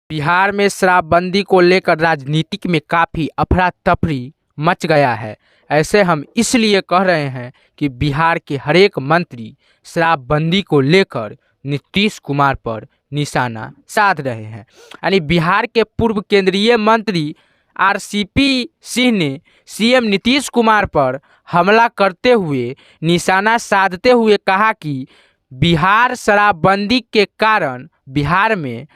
बिहार में शराबबंदी को लेकर राजनीतिक में काफ़ी अफरा तफरी मच गया है। ऐसे हम इसलिए कह रहे हैं कि बिहार के हर एक मंत्री शराबबंदी को लेकर नीतीश कुमार पर निशाना साध रहे हैं। यानी बिहार के पूर्व केंद्रीय मंत्री आरसीपी सिंह ने सीएम नीतीश कुमार पर हमला करते हुए निशाना साधते हुए कहा कि बिहार शराबबंदी के कारण बिहार में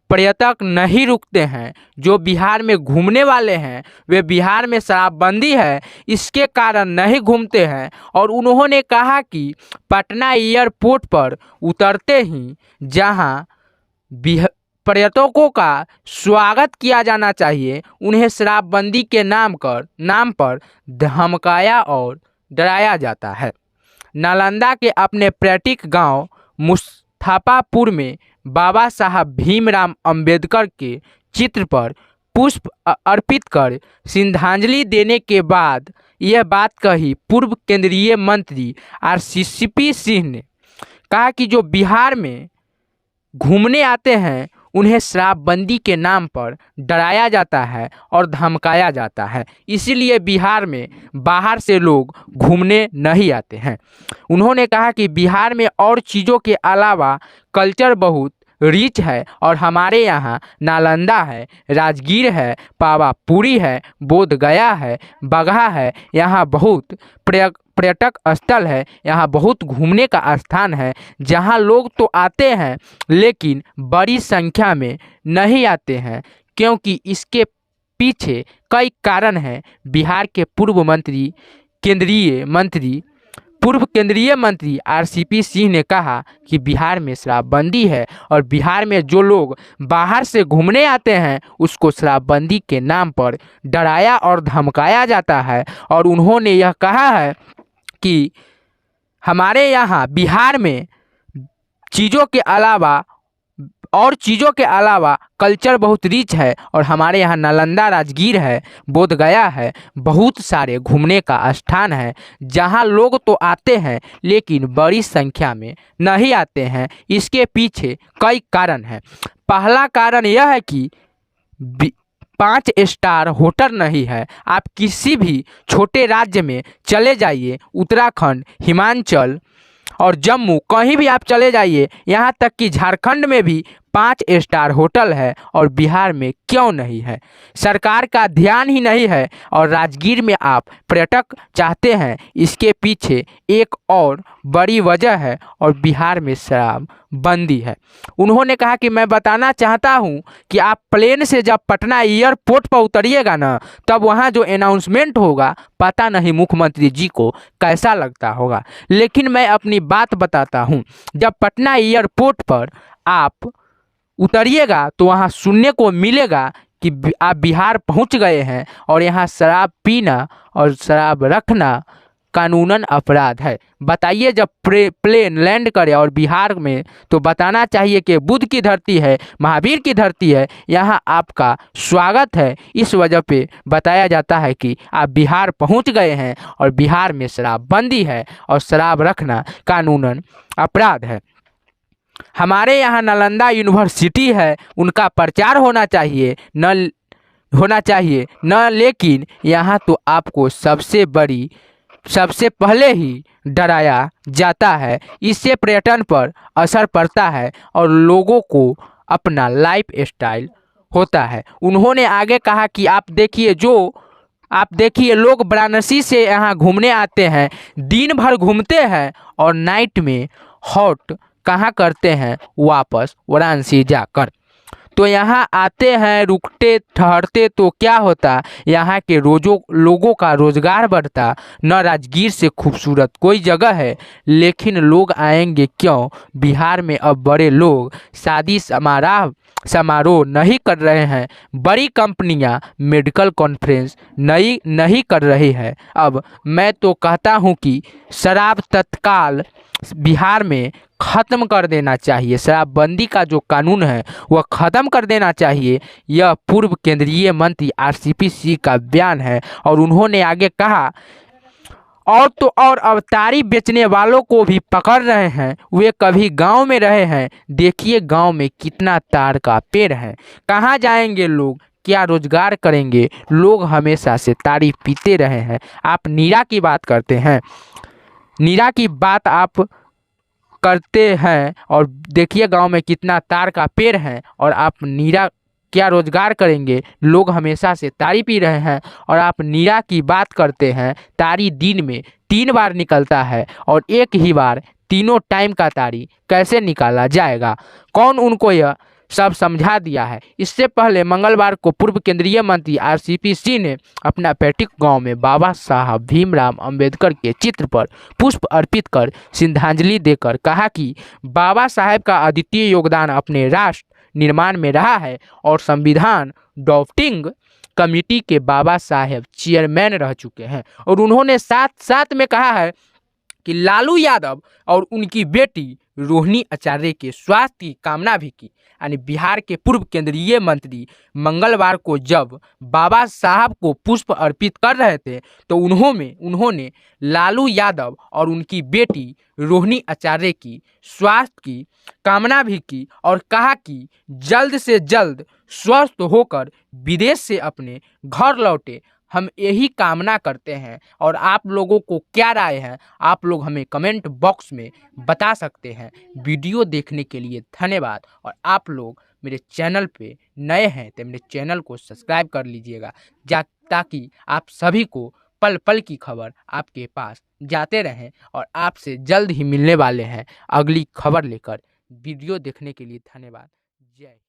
पर्यटक नहीं रुकते हैं। जो बिहार में घूमने वाले हैं वे बिहार में शराबबंदी है इसके कारण नहीं घूमते हैं। और उन्होंने कहा कि पटना एयरपोर्ट पर उतरते ही जहां पर्यटकों का स्वागत किया जाना चाहिए, उन्हें शराबबंदी के नाम पर धमकाया और डराया जाता है। नालंदा के अपने पर्यटक गांव मुस्तफापुर में बाबा साहब भीमराव अंबेडकर के चित्र पर पुष्प अर्पित कर श्रद्धांजलि देने के बाद यह बात कही पूर्व केंद्रीय मंत्री आरसीपी सिंह ने। कहा कि जो बिहार में घूमने आते हैं उन्हें शराबबंदी के नाम पर डराया जाता है और धमकाया जाता है, इसीलिए बिहार में बाहर से लोग घूमने नहीं आते हैं। उन्होंने कहा कि बिहार में और चीज़ों के अलावा कल्चर बहुत रिच है और हमारे यहाँ नालंदा है, राजगीर है, पावापुरी है, बोधगया है, बगहा है। यहाँ बहुत पर्यटक स्थल है, यहाँ बहुत घूमने का स्थान है जहाँ लोग तो आते हैं लेकिन बड़ी संख्या में नहीं आते हैं, क्योंकि इसके पीछे कई कारण हैं। बिहार के पूर्व केंद्रीय मंत्री आरसीपी सिंह ने कहा कि बिहार में शराबबंदी है और बिहार में जो लोग बाहर से घूमने आते हैं उसको शराबबंदी के नाम पर डराया और धमकाया जाता है। और उन्होंने यह कहा है कि हमारे यहाँ बिहार में चीज़ों के अलावा कल्चर बहुत रिच है और हमारे यहाँ नालंदा, राजगीर है, बोधगया है, बहुत सारे घूमने का स्थान है जहाँ लोग तो आते हैं लेकिन बड़ी संख्या में नहीं आते हैं। इसके पीछे कई कारण हैं। पहला कारण यह है कि 5 स्टार होटल नहीं है। आप किसी भी छोटे राज्य में चले जाइए, उत्तराखंड, हिमाचल और जम्मू, कहीं भी आप चले जाइए, यहाँ तक कि झारखंड में भी 5 स्टार होटल है और बिहार में क्यों नहीं है? सरकार का ध्यान ही नहीं है। और राजगीर में आप पर्यटक चाहते हैं, इसके पीछे एक और बड़ी वजह है और बिहार में शराबबंदी है। उन्होंने कहा कि मैं बताना चाहता हूं कि आप प्लेन से जब पटना एयरपोर्ट पर उतरिएगा ना, तब वहां जो अनाउंसमेंट होगा पता नहीं मुख्यमंत्री जी को कैसा लगता होगा, लेकिन मैं अपनी बात बताता हूं। जब पटना एयरपोर्ट पर आप उतरिएगा तो वहाँ सुनने को मिलेगा कि आप बिहार पहुँच गए हैं और यहाँ शराब पीना और शराब रखना कानूनन अपराध है। बताइए, जब प्लेन लैंड करे और बिहार में, तो बताना चाहिए कि बुद्ध की धरती है, महावीर की धरती है, यहाँ आपका स्वागत है। इस वजह पे बताया जाता है कि आप बिहार पहुँच गए हैं और बिहार में शराबबंदी है और शराब रखना कानूनन अपराध है। हमारे यहाँ नालंदा यूनिवर्सिटी है, उनका प्रचार होना चाहिए न, लेकिन यहाँ तो आपको सबसे पहले ही डराया जाता है। इससे पर्यटन पर असर पड़ता है और लोगों को अपना लाइफ स्टाइल होता है। उन्होंने आगे कहा कि आप देखिए लोग वाराणसी से यहाँ घूमने आते हैं, दिन भर घूमते हैं और नाइट में हॉट कहाँ करते हैं, वापस वाराणसी जाकर। तो यहाँ आते हैं, रुकते ठहरते तो क्या होता, यहाँ के लोगों का रोजगार बढ़ता। न राजगीर से खूबसूरत कोई जगह है, लेकिन लोग आएंगे क्यों? बिहार में अब बड़े लोग शादी समारोह नहीं कर रहे हैं, बड़ी कंपनियां मेडिकल कॉन्फ्रेंस नहीं कर रही है। अब मैं तो कहता हूं कि शराब तत्काल बिहार में ख़त्म कर देना चाहिए। शराबबंदी का जो कानून है वह ख़त्म कर देना चाहिए। यह पूर्व केंद्रीय मंत्री आरसीपी सिंह का बयान है। और उन्होंने आगे कहा और तो और अब तारी बेचने वालों को भी पकड़ रहे हैं। वे कभी गांव में रहे हैं, देखिए गांव में कितना तार का पेड़ है। कहाँ जाएंगे लोग, क्या रोजगार करेंगे। लोग हमेशा से तारी पीते रहे हैं। आप नीरा की बात करते हैं, नीरा की बात आप करते हैं और देखिए गांव में कितना तार का पेड़ है, और आप नीरा क्या रोजगार करेंगे। लोग हमेशा से तारी पी रहे हैं और आप नीरा की बात करते हैं। तारी दिन में 3 बार निकलता है और एक ही बार तीनों टाइम का तारी कैसे निकाला जाएगा। कौन उनको यह सब समझा दिया है। इससे पहले मंगलवार को पूर्व केंद्रीय मंत्री आरसीपी सिंह ने अपना पैतृक गांव में बाबा साहब भीमराव अंबेडकर के चित्र पर पुष्प अर्पित कर श्रद्धांजलि देकर कहा कि बाबा साहब का अद्वितीय योगदान अपने राष्ट्र निर्माण में रहा है और संविधान ड्राफ्टिंग कमेटी के बाबा साहब चेयरमैन रह चुके हैं। और उन्होंने साथ साथ में कहा है कि लालू यादव और उनकी बेटी रोहिणी आचार्य के स्वास्थ्य की कामना भी की। यानी बिहार के पूर्व केंद्रीय मंत्री मंगलवार को जब बाबा साहब को पुष्प अर्पित कर रहे थे तो उन्होंने लालू यादव और उनकी बेटी रोहिणी आचार्य की स्वास्थ्य की कामना भी की और कहा कि जल्द से जल्द स्वस्थ होकर विदेश से अपने घर लौटे। हम यही कामना करते हैं। और आप लोगों को क्या राय है, आप लोग हमें कमेंट बॉक्स में बता सकते हैं। वीडियो देखने के लिए धन्यवाद। और आप लोग मेरे चैनल पे नए हैं तो मेरे चैनल को सब्सक्राइब कर लीजिएगा, ताकि आप सभी को पल पल की खबर आपके पास जाते रहें। और आपसे जल्द ही मिलने वाले हैं अगली खबर लेकर। वीडियो देखने के लिए धन्यवाद। जय हिंद।